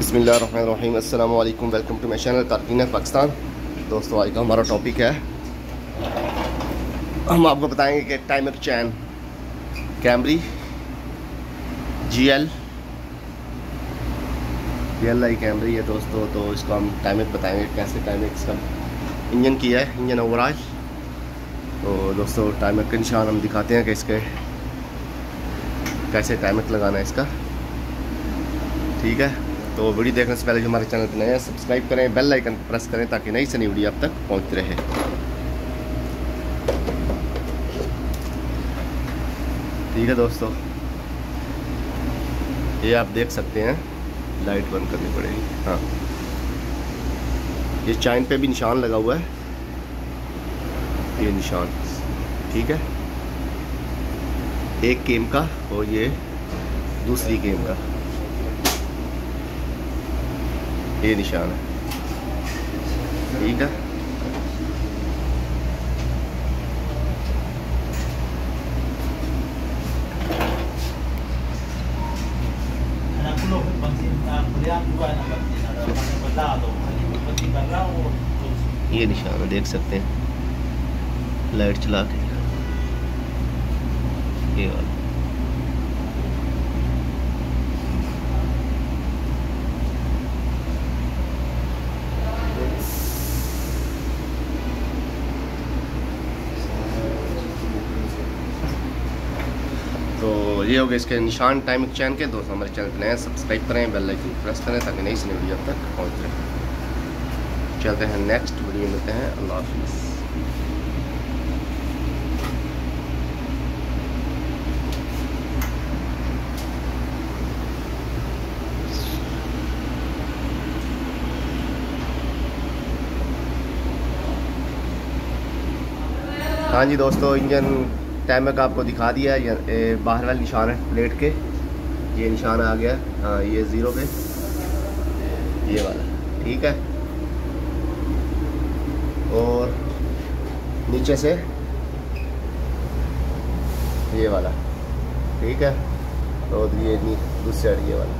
बिस्मिल्लाहिर्रहमानिर्रहीम अस्सलाम वालेकुम। वेलकम टू माई चैनल कारकीन पाकिस्तान। दोस्तों, आज का हमारा टॉपिक है, हम आपको बताएंगे कि टाइमर चैन कैमरी GL कैमरी है दोस्तों। तो इसका हम टाइमर बताएंगे, कैसे टाइमर इसका इंजन किया है, इंजन ओवरऑल। तो दोस्तों, टाइमर के निशान हम दिखाते हैं कि इसके कैसे टाइमर लगाना है इसका, ठीक है। तो वीडियो देखने से पहले जो हमारे चैनल पर नए हैं, सब्सक्राइब करें, बेल आइकन प्रेस करें ताकि नई से नई वीडियो आप तक पहुंचती रहे। ठीक है दोस्तों, ये आप देख सकते हैं, लाइट बंद करनी पड़ेगी। हाँ, ये चाइन पे भी निशान लगा हुआ है, ये निशान, ठीक है, एक गेम का और ये दूसरी गेम का, ये निशान है, ठीक है। ये निशान है, देख सकते हैं, लाइट चला के, ये वाला। तो ये हो गए इसके निशान टाइमिंग चैन के। दोस्तों, हमारे चैनल पर नए सब्सक्राइब करें, बेल आइकन प्रेस करें ताकि नई से नई वीडियो तक पहुँच जाए। चलते हैं नेक्स्ट वीडियो में, मिलते हैं। अल्लाह हाफिज़। हाँ जी दोस्तों, इंजन टाइमर का आपको दिखा दिया है। बाहर वाले निशान है प्लेट के, ये निशान आ गया। हाँ, ये ज़ीरो पे, ये वाला, ठीक है। और नीचे से ये वाला, ठीक है। और ये दूसरी साइड ये वाला,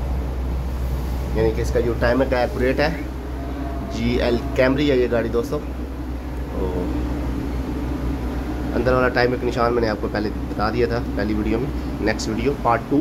यानी कि इसका जो टाइमर का एक्यूरेट है। GL कैमरी है ये गाड़ी दोस्तों। तो अंदर वाला टाइमर का निशान मैंने आपको पहले बता दिया था पहली वीडियो में। Next video part 2